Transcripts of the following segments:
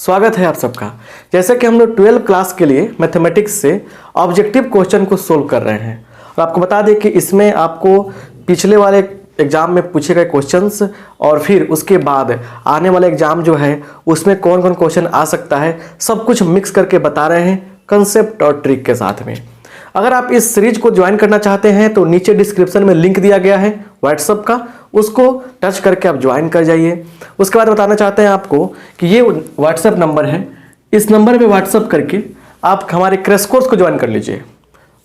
स्वागत है आप सबका। जैसे कि हम लोग 12 क्लास के लिए मैथमेटिक्स से ऑब्जेक्टिव क्वेश्चन को सोल्व कर रहे हैं और आपको बता दें कि इसमें आपको पिछले वाले एग्जाम में पूछे गए क्वेश्चंस और फिर उसके बाद आने वाले एग्जाम जो है उसमें कौन कौन क्वेश्चन आ सकता है सब कुछ मिक्स करके बता रहे हैं कंसेप्ट और ट्रिक के साथ में। अगर आप इस सीरीज को ज्वाइन करना चाहते हैं तो नीचे डिस्क्रिप्शन में लिंक दिया गया है व्हाट्सएप का, उसको टच करके आप ज्वाइन कर जाइए। उसके बाद बताना चाहते हैं आपको कि ये व्हाट्सएप नंबर है, इस नंबर पे व्हाट्सएप करके आप हमारे क्रैश कोर्स को ज्वाइन कर लीजिए।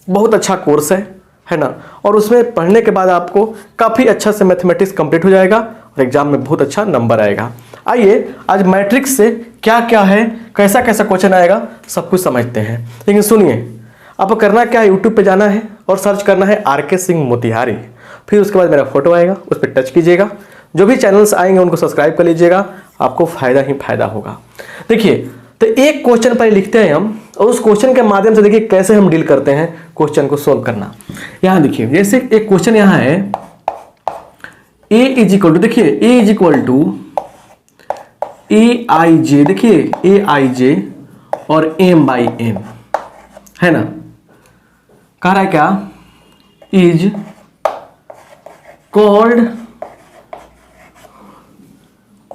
बहुत अच्छा कोर्स है ना, और उसमें पढ़ने के बाद आपको काफ़ी अच्छा से मैथमेटिक्स कंप्लीट हो जाएगा और एग्जाम में बहुत अच्छा नंबर आएगा। आइए आज मैट्रिक्स से क्या क्या है, कैसा कैसा क्वेश्चन आएगा, सब कुछ समझते हैं। लेकिन सुनिए, आपको करना क्या है, यूट्यूब पे जाना है और सर्च करना है आर.के. सिंह मोतिहारी। फिर उसके बाद मेरा फोटो आएगा, उस पर टच कीजिएगा। जो भी चैनल्स आएंगे उनको सब्सक्राइब कर लीजिएगा, आपको फायदा ही फायदा होगा। देखिए, तो एक क्वेश्चन पर लिखते हैं हम और उस क्वेश्चन के माध्यम से देखिए कैसे हम डील करते हैं क्वेश्चन को सोल्व करना। यहाँ देखिए, जैसे एक क्वेश्चन यहाँ है a इज इक्वल टू, देखिए a is equal to a i जे, देखिए ए आई जे और m बाई n है ना। कह रहा है क्या, is called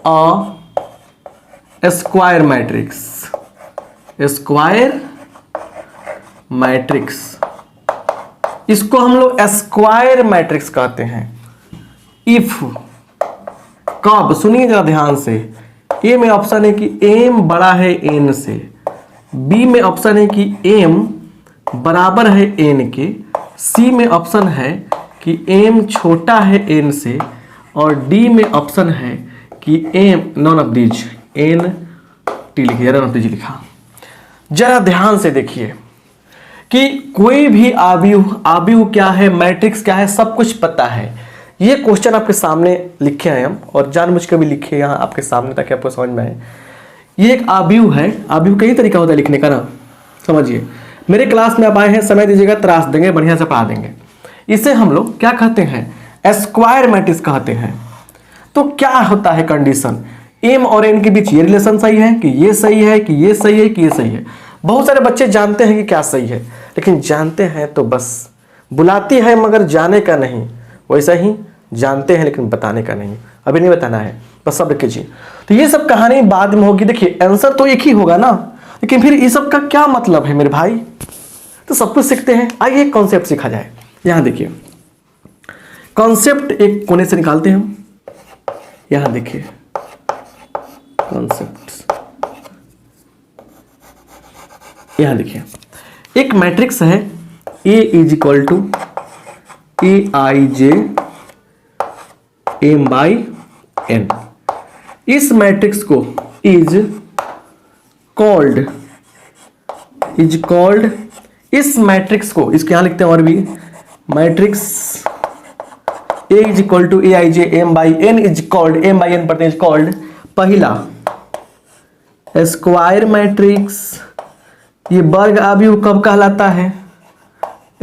a square matrix, square matrix, इसको हम लोग स्क्वायर मैट्रिक्स कहते हैं। इफ कब, सुनिए जरा ध्यान से, ए में ऑप्शन है कि m बड़ा है n से, बी में ऑप्शन है कि m बराबर है n के, सी में ऑप्शन है कि m छोटा है n से और डी में ऑप्शन है कि m none of these, n T लिखिए, नॉन ऑफ दीज लिखा। जरा ध्यान से देखिए कि कोई भी आव्यूह क्या है, मैट्रिक्स क्या है, सब कुछ पता है। ये क्वेश्चन आपके सामने लिखे हैं हम और जानबूझ के भी लिखे यहाँ आपके सामने ताकि आपको समझ में आए। ये एक आव्यूह है, आव्यूह कई तरीका होता है लिखने का ना, समझिए। मेरे क्लास में आप आए हैं, समय दीजिएगा, त्रास देंगे, बढ़िया से पढ़ा देंगे। इसे हम लोग क्या कहते हैं, स्क्वायर मैट्रिक्स कहते हैं। तो क्या होता है कंडीशन, m और n के बीच ये रिलेशन सही है कि ये सही है कि ये सही है कि ये सही है। बहुत सारे बच्चे जानते हैं कि क्या सही है, लेकिन जानते हैं तो बस बुलाती है मगर जाने का नहीं, वैसा ही जानते हैं लेकिन बताने का नहीं। अभी नहीं बताना है, बस सब्र कीजिए। तो ये सब कहानी बाद में होगी। देखिए आंसर तो एक ही होगा ना, लेकिन फिर ये सब का क्या मतलब है मेरे भाई, तो सब कुछ सीखते हैं। आइए कॉन्सेप्ट सीखा जाए। यहां देखिए, कॉन्सेप्ट एक कोने से निकालते हैं हम। यहां देखिए कॉन्सेप्ट, यहां देखिए एक मैट्रिक्स है A is equal to a i j m by n। इस मैट्रिक्स को इज कॉल्ड, इस मैट्रिक्स को, इसके यहां लिखते हैं और भी, matrix A is equal to a i j m by n is called, m by n पढ़ते हैं, इज कॉल्ड पहला स्क्वायर मैट्रिक्स। ये वर्ग आव्यूह कब कहलाता है,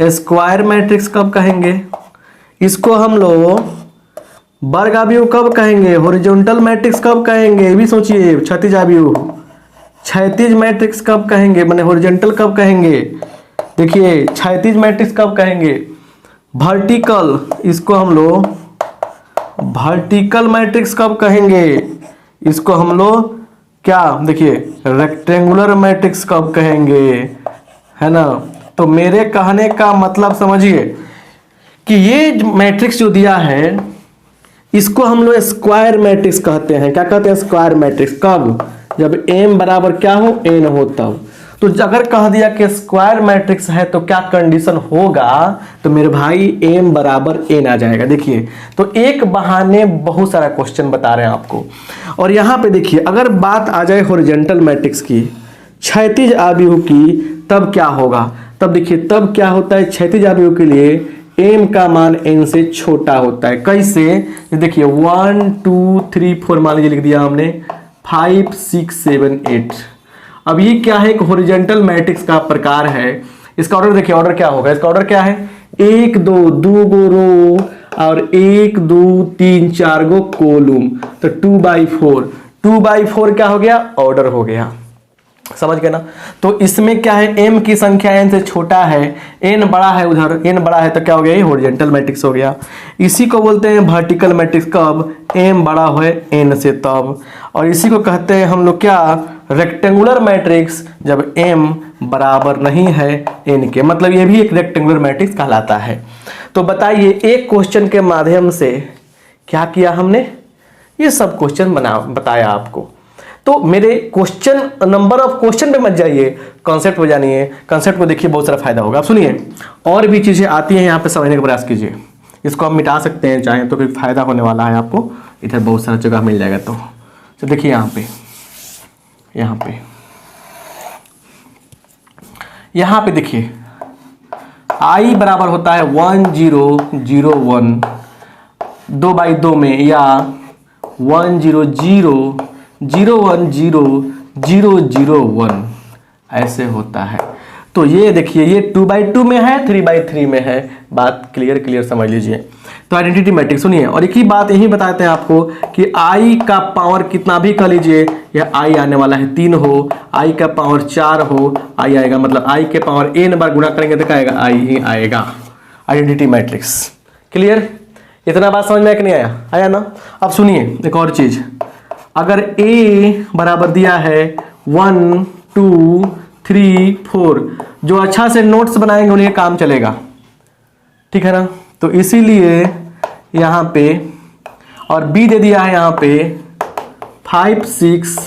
स्क्वायर मैट्रिक्स कब कहेंगे, इसको हम लोग वर्ग आव्यूह कब कहेंगे, हॉरिजॉन्टल मैट्रिक्स कब कहेंगे, ये भी सोचिए। क्षैतिज आव्यूह, क्षैतिज मैट्रिक्स कब कहेंगे, माने हॉरिजॉन्टल कब कहेंगे, देखिए क्षैतिज मैट्रिक्स कब कहेंगे, वर्टिकल, इसको हम लोग वर्टिकल मैट्रिक्स कब कहेंगे, इसको हम लोग क्या, देखिए रेक्टेंगुलर मैट्रिक्स कब कहेंगे, है ना। तो मेरे कहने का मतलब समझिए कि ये मैट्रिक्स जो दिया है इसको हम लोग स्क्वायर मैट्रिक्स कहते हैं। क्या कहते हैं, स्क्वायर मैट्रिक्स। कब, जब m बराबर क्या हो, n हो तब। तो अगर कह दिया कि स्क्वायर मैट्रिक्स है तो क्या कंडीशन होगा, तो मेरे भाई m बराबर n आ जाएगा। देखिए, तो एक बहाने बहुत सारा क्वेश्चन बता रहे हैं आपको। और यहाँ पे देखिए, अगर बात आ जाए हॉरिजॉन्टल मैट्रिक्स की, क्षैतिज आव्यूह की, तब क्या होगा, तब देखिए तब क्या होता है, क्षैतिज आव्यूह के लिए m का मान n से छोटा होता है। कैसे, देखिए 1 2 3 4 मान लीजिए लिख दिया हमने, 5 6 7 8। अब ये क्या है, एक हॉरिजॉन्टल मैट्रिक्स का प्रकार है। इसका ऑर्डर देखिए, ऑर्डर क्या होगा, इसका ऑर्डर क्या है, 1 2 गो रो और 1 2 3 4 गो कॉलम, तो 2/4 2/4 क्या हो गया, ऑर्डर हो गया। समझ गए ना। तो इसमें क्या है, m की संख्या n से छोटा है, n बड़ा है, उधर n बड़ा है तो क्या हो गया, ये हॉरिजॉन्टल मैट्रिक्स हो गया। इसी को बोलते हैं वर्टिकल मैट्रिक्स, कब m बड़ा हो n से तब। और इसी को कहते हैं हम लोग क्या, रेक्टेंगुलर मैट्रिक्स, जब m बराबर नहीं है n के, मतलब ये भी एक रेक्टेंगुलर मैट्रिक्स कहलाता है। तो बताइए एक क्वेश्चन के माध्यम से क्या किया हमने, ये सब क्वेश्चन बताया आपको। तो मेरे क्वेश्चन, नंबर ऑफ क्वेश्चन पे मत जाइए, कॉन्सेप्ट पे जानिए। कॉन्सेप्ट को देखिए, बहुत सारा फायदा होगा। आप सुनिए, और भी चीजें आती हैं यहाँ पे, समझने का प्रयास कीजिए। इसको आप मिटा सकते हैं चाहें तो, कोई फायदा होने वाला है आपको, इधर बहुत सारा जगह मिल जाएगा। तो देखिए यहाँ पे देखिए i बराबर होता है 1001 2/2 में, या 100010001 ऐसे होता है। तो ये देखिए, ये 2/2 में है, 3/3 में है। बात क्लियर समझ लीजिए। तो आइडेंटिटी मैट्रिक्स सुनिए, और एक ही बात यही बताते हैं आपको कि i का पावर कितना भी कर लीजिए, यह i आने वाला है 3 हो, i का पावर 4 हो, i आएगा, मतलब i के पावर n बार गुणा करेंगे तो क्या आएगा, i ही आएगा। आइडेंटिटी मैट्रिक्स क्लियर, इतना बात समझ में आया कि नहीं आया ना। अब सुनिए एक और चीज, अगर a बराबर दिया है 1 2 3 4, जो अच्छा से नोट्स बनाएंगे उन्हें काम चलेगा, ठीक है ना। तो इसीलिए यहाँ पे, और b दे दिया है यहाँ पे 5 6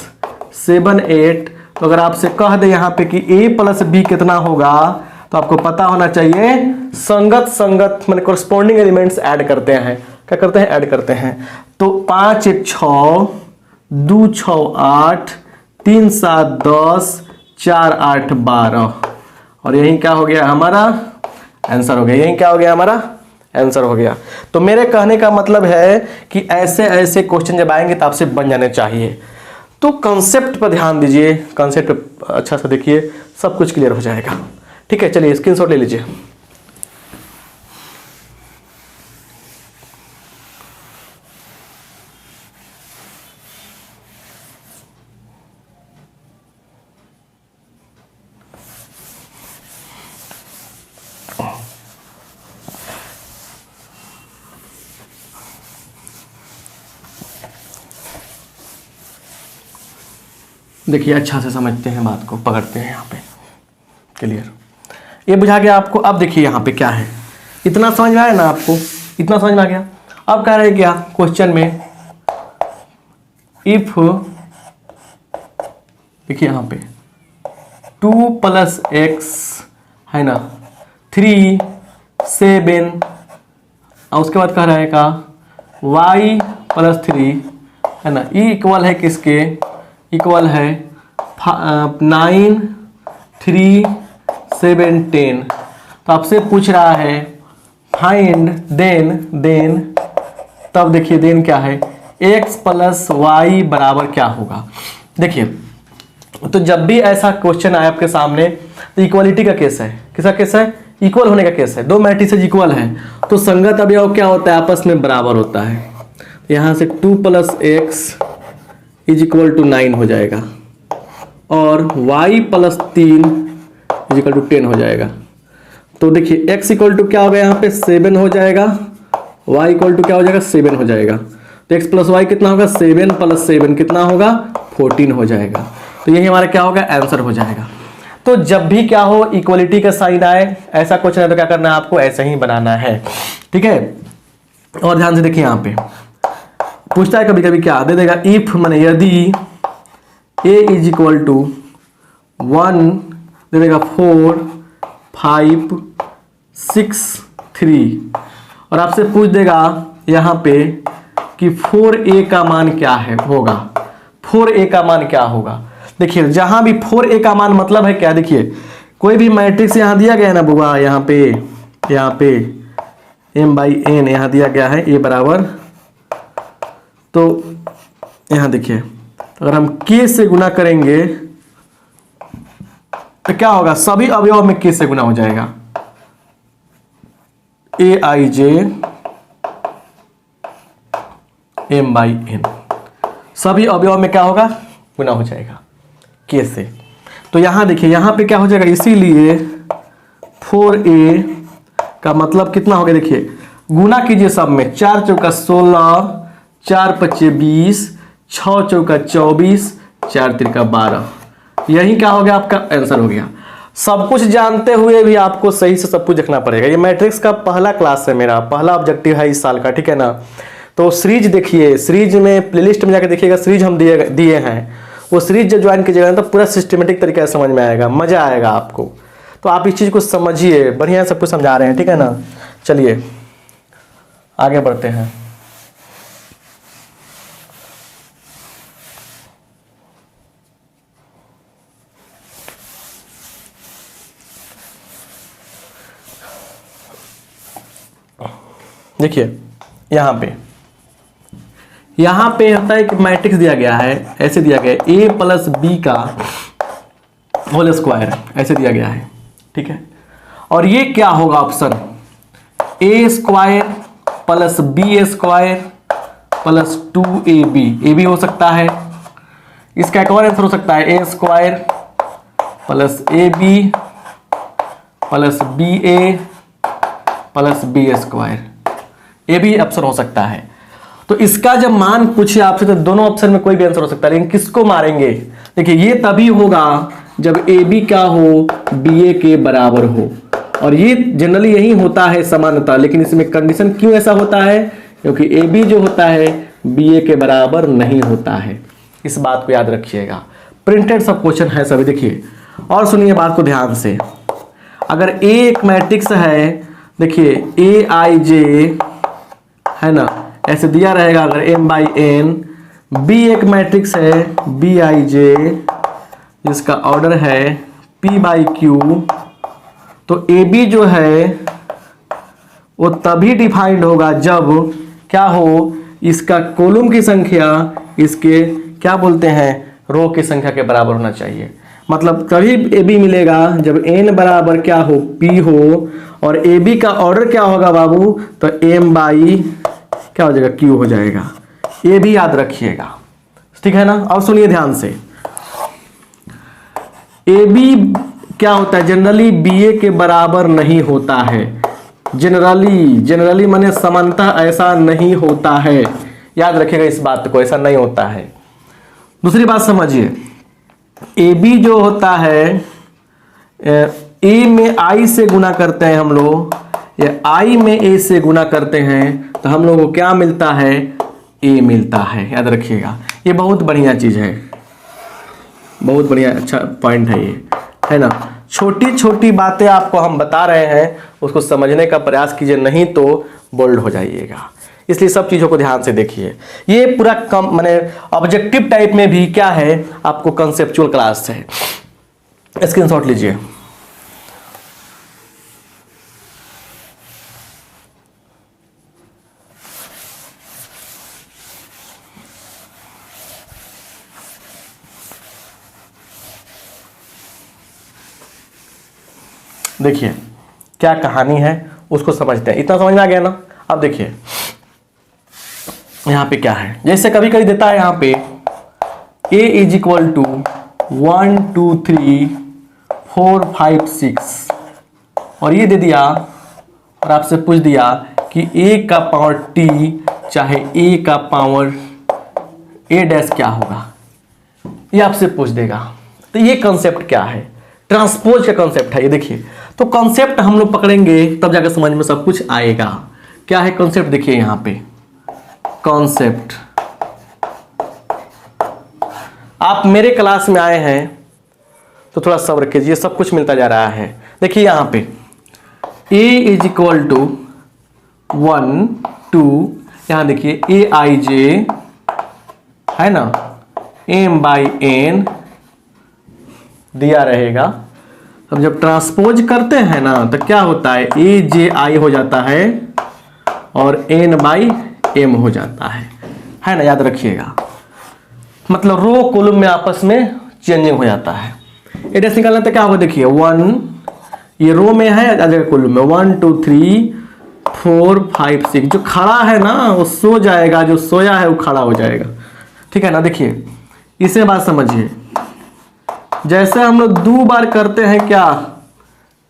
7 8। तो अगर आपसे कह दे यहाँ पे कि a + b कितना होगा, तो आपको पता होना चाहिए संगत मैंने कोरस्पॉन्डिंग एलिमेंट्स ऐड करते हैं। क्या करते हैं, ऐड करते हैं। तो 5 1 6 2 6 8 3 7 10 4 8 12, और यही क्या हो गया हमारा आंसर हो गया। यही क्या हो गया हमारा आंसर हो गया। तो मेरे कहने का मतलब है कि ऐसे ऐसे क्वेश्चन जब आएंगे तो आपसे बन जाने चाहिए। तो कॉन्सेप्ट पर ध्यान दीजिए, कॉन्सेप्ट अच्छा से देखिए, सब कुछ क्लियर हो जाएगा। ठीक है, चलिए स्क्रीनशॉट ले लीजिए। देखिए अच्छा से समझते हैं, बात को पकड़ते हैं यहाँ पे क्लियर। ये बुझा गया आपको। अब देखिए यहाँ पे क्या है, इतना समझ में आया ना आपको, इतना समझ में आ गया। अब कह रहे क्या क्वेश्चन में, इफ देखिए यहाँ पे 2 + x है ना 3 7, और उसके बाद कह रहा है का y + 3 है ना, ई इक्वल है किसके, इक्वल है 9 3 7 10। तो आपसे पूछ रहा है फाइंड देन, तब देखिए देन क्या है, x + y बराबर क्या होगा। देखिए तो जब भी ऐसा क्वेश्चन आए आपके सामने तो इक्वालिटी का केस है। किसका केस है, इक्वल होने का केस है। दो मैट्रिसेस इक्वल है तो संगत अवयव क्या होता है, आपस में बराबर होता है। यहाँ से 2 + x = 9 हो जाएगा, और y + 3 = 10 हो जाएगा। तो देखिए x = क्या होगा, यहाँ पे 7 हो जाएगा, y = क्या हो जाएगा, 7 हो जाएगा। तो x + y कितना होगा, 7 + 7 कितना होगा, 14 हो जाएगा। तो यही हमारा क्या होगा, आंसर हो जाएगा। तो जब भी क्या हो, इक्वलिटी का साइन आए, ऐसा क्वेश्चन है तो क्या करना है आपको, ऐसे ही बनाना है। ठीक है, और ध्यान से देखिए यहाँ पे पूछता है कभी कभी क्या दे देगा, इफ माने यदि a = 1 दे देगा 4 5 6 3, और आपसे पूछ देगा यहाँ पे कि 4a का मान क्या है होगा, 4a का मान क्या होगा। देखिए जहां भी 4a का मान मतलब है क्या, देखिए कोई भी मैट्रिक्स यहाँ दिया गया है ना बुआ, यहाँ पे m/n यहाँ दिया गया है a बराबर, तो यहाँ देखिए अगर हम k से गुना करेंगे तो क्या होगा, सभी अवयव में k से गुना हो जाएगा, aij m/n सभी अवयव में क्या होगा, गुना हो जाएगा k से। तो यहाँ देखिए यहाँ पे क्या हो जाएगा, इसीलिए 4a का मतलब कितना हो गया, देखिए गुना कीजिए सब में, 4 चौका 16, 4 पच्चे 20, 6 चौका 24, 4 तिरका 12, यही क्या हो गया, आपका आंसर हो गया। सब कुछ जानते हुए भी आपको सही से सब कुछ देखना पड़ेगा। ये मैट्रिक्स का पहला क्लास है, मेरा पहला ऑब्जेक्टिव है इस साल का, ठीक है ना। तो सीरीज देखिए, सीरीज में प्लेलिस्ट में जाकर देखिएगा, सीरीज हम दिए हैं, वो सीरीज जब ज्वाइन कीजिएगा तो पूरा सिस्टमेटिक तरीके से समझ में आएगा, मजा आएगा आपको। तो आप इस चीज़ को समझिए, बढ़िया सब कुछ समझा रहे हैं, ठीक है ना। चलिए आगे बढ़ते हैं। देखिए यहाँ पे होता है कि मैट्रिक्स दिया गया है, ऐसे दिया गया है a प्लस बी का होल स्क्वायर, ऐसे दिया गया है, ठीक है। और ये क्या होगा option, a square plus b square plus 2ab, a भी हो सकता है। इसका एक और आंसर हो सकता है a square plus a b plus b a plus b square, ये भी ऑप्शन हो सकता है। तो इसका जब मान पूछे आपसे तो दोनों ऑप्शन में कोई भी आंसर हो सकता है, लेकिन किसको मारेंगे, देखिए ये तभी होगा जब ए बी क्या हो, बी ए के बराबर हो। और ये जनरली यही होता है सामान्यतः, लेकिन इसमें कंडीशन क्यों ऐसा होता है, क्योंकि ए बी जो होता है बी ए के बराबर नहीं होता है। इस बात को याद रखिएगा, प्रिंटेड सब क्वेश्चन है सभी। देखिए और सुनिए बात को ध्यान से, अगर ए एक मैट्रिक्स है, देखिए ए आई जे है ना, ऐसे दिया रहेगा अगर m बाई एन, बी एक मैट्रिक्स है बी आई जे जिसका ऑर्डर है p बाई क्यू, तो ए बी जो है वो तभी डिफाइंड होगा जब क्या हो, इसका कॉलम की संख्या इसके क्या बोलते हैं, रो की संख्या के बराबर होना चाहिए। मतलब तभी ए बी मिलेगा जब n बराबर क्या हो, p हो, और ए बी का ऑर्डर क्या होगा बाबू, तो m बाई क्या हो जाएगा, क्यू हो जाएगा। ये भी याद रखिएगा, ठीक है ना। और सुनिए ध्यान से, ए बी क्या होता है, जनरली बी ए के बराबर नहीं होता है। जनरली माने समानतः ऐसा नहीं होता है, याद रखिएगा इस बात को, ऐसा नहीं होता है। दूसरी बात समझिए, ए बी जो होता है ए में आई से गुना करते हैं हम लोग, या आई में ए से गुना करते हैं, तो हम लोगों को क्या मिलता है, ए मिलता है। याद रखिएगा, ये बहुत बढ़िया चीज है, बहुत बढ़िया अच्छा पॉइंट है ये, है ना। छोटी छोटी बातें आपको हम बता रहे हैं, उसको समझने का प्रयास कीजिए, नहीं तो बोल्ड हो जाइएगा। इसलिए सब चीजों को ध्यान से देखिए। ये पूरा कम माने ऑब्जेक्टिव टाइप में भी क्या है, आपको कंसेप्चुअल क्लास है। स्क्रीनशॉट लीजिए। देखिए क्या कहानी है उसको समझते हैं, इतना समझ में आ गया ना। अब देखिए यहाँ पे क्या है, जैसे कभी कभी देता है यहाँ पे a इज इक्वल टू 1 2 3 4 5 6, और ये दे दिया और आपसे पूछ दिया कि a का पावर t चाहे a का पावर a डैश क्या होगा, ये आपसे पूछ देगा। तो ये कॉन्सेप्ट क्या है, ट्रांसपोज का कॉन्सेप्ट है ये। देखिए तो कॉन्सेप्ट हम लोग पकड़ेंगे तब जाकर समझ में सब कुछ आएगा। क्या है कॉन्सेप्ट, देखिए यहाँ पे कॉन्सेप्ट। आप मेरे क्लास में आए हैं तो थोड़ा सब्र कीजिए, सब कुछ मिलता जा रहा है। देखिए यहाँ पे a इज इक्वल टू 1 2, यहाँ देखिए ए आई जे है ना, m बाई एन दिया रहेगा। अब जब ट्रांसपोज करते हैं ना तो क्या होता है, ए जे आई हो जाता है और एन बाई एम हो जाता है ना, याद रखिएगा। मतलब रो कॉलम में आपस में चेंजिंग हो जाता है। एड्रेस निकालना तो क्या होगा, देखिए 1 ये रो में है, कॉलम में 1 2 3 4 5 6, जो खड़ा है ना वो सो जाएगा, जो सोया है वो खड़ा हो जाएगा। ठीक है ना। देखिए इसे बात समझिए, जैसे हम लोग 2 बार करते हैं क्या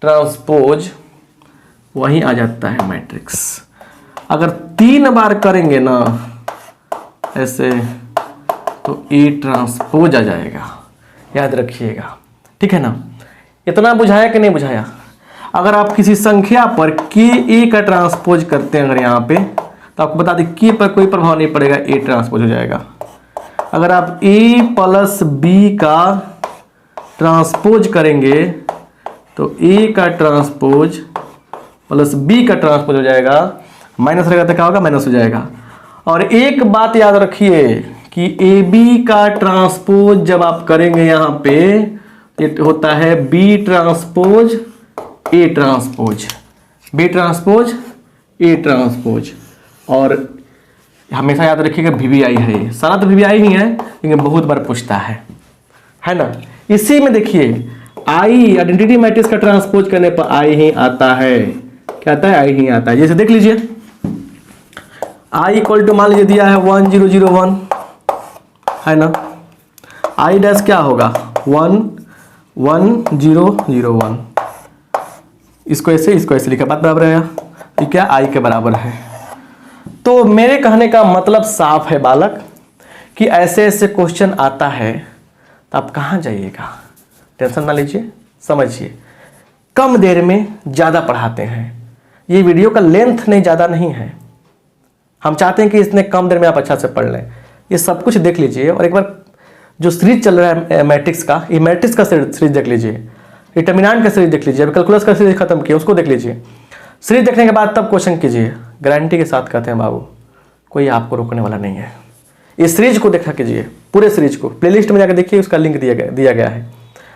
ट्रांसपोज, वही आ जाता है मैट्रिक्स। अगर 3 बार करेंगे ना ऐसे तो ए ट्रांसपोज आ जाएगा, याद रखिएगा, ठीक है ना। इतना बुझाया कि नहीं बुझाया? अगर आप किसी संख्या पर के ए का ट्रांसपोज करते हैं अगर यहाँ पे, तो आपको बता दें के पर कोई प्रभाव नहीं पड़ेगा, ए ट्रांसपोज हो जाएगा। अगर आप ए प्लस बी का ट्रांसपोज करेंगे तो ए का ट्रांसपोज प्लस बी का ट्रांसपोज हो जाएगा, माइनस रहेगा तो क्या होगा, माइनस हो जाएगा। और एक बात याद रखिए कि ए बी का ट्रांसपोज जब आप करेंगे यहाँ पे ये होता है b transpose a transpose, b transpose a transpose. और हमेशा याद रखिएगा वीवीआई है, सारा तो वीवीआई ही है लेकिन बहुत बार पूछता है ना। इसी में देखिए आई आइडेंटिटी मैट्रिक्स का ट्रांसपोज करने पर आई ही आता है, क्या आता है, आई ही आता है। जैसे देख लीजिए आई इक्वल टू मान लीजिए दिया है 1 0 0 1 है ना, आई डैश क्या होगा 1 1 0 0 1, इसको ऐसे लिखा, बात बराबर है, ये क्या आई के बराबर है। तो मेरे कहने का मतलब साफ है बालक कि ऐसे ऐसे क्वेश्चन आता है तो आप कहाँ जाइएगा, टेंशन ना लीजिए, समझिए। कम देर में ज़्यादा पढ़ाते हैं, ये वीडियो का लेंथ नहीं ज़्यादा नहीं है, हम चाहते हैं कि इसने कम देर में आप अच्छा से पढ़ लें। ये सब कुछ देख लीजिए और एक बार जो सीरीज चल रहा है मैट्रिक्स का, ये मैट्रिक्स का सीरीज देख लीजिए, डिटर्मिनेंट का सीरीज देख लीजिए, अभी कैलकुलस का सीरीज खत्म किया उसको देख लीजिए। सीरीज देखने के बाद तब क्वेश्चन कीजिए, गारंटी के साथ कहते हैं बाबू कोई आपको रोकने वाला नहीं है। इस सीरीज को देखा कीजिए, पूरे सीरीज को प्लेलिस्ट में जाकर देखिए, उसका लिंक दिया गया है,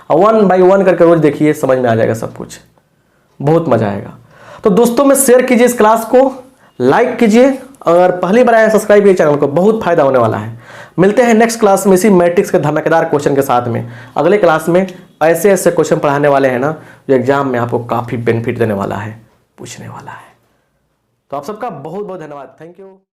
और 1 बाई 1 करके रोज देखिए, समझ में आ जाएगा सब कुछ, बहुत मजा आएगा। तो दोस्तों में शेयर कीजिए इस क्लास को, लाइक कीजिए, और पहली बार आए सब्सक्राइब कीजिए चैनल को, बहुत फायदा होने वाला है। मिलते हैं नेक्स्ट क्लास में इसी मैट्रिक्स के धमाकेदार क्वेश्चन के साथ में। अगले क्लास में ऐसे ऐसे क्वेश्चन पढ़ाने वाले हैं ना जो एग्जाम में आपको काफी बेनिफिट देने वाला है, पूछने वाला है। तो आप सबका बहुत बहुत धन्यवाद, थैंक यू।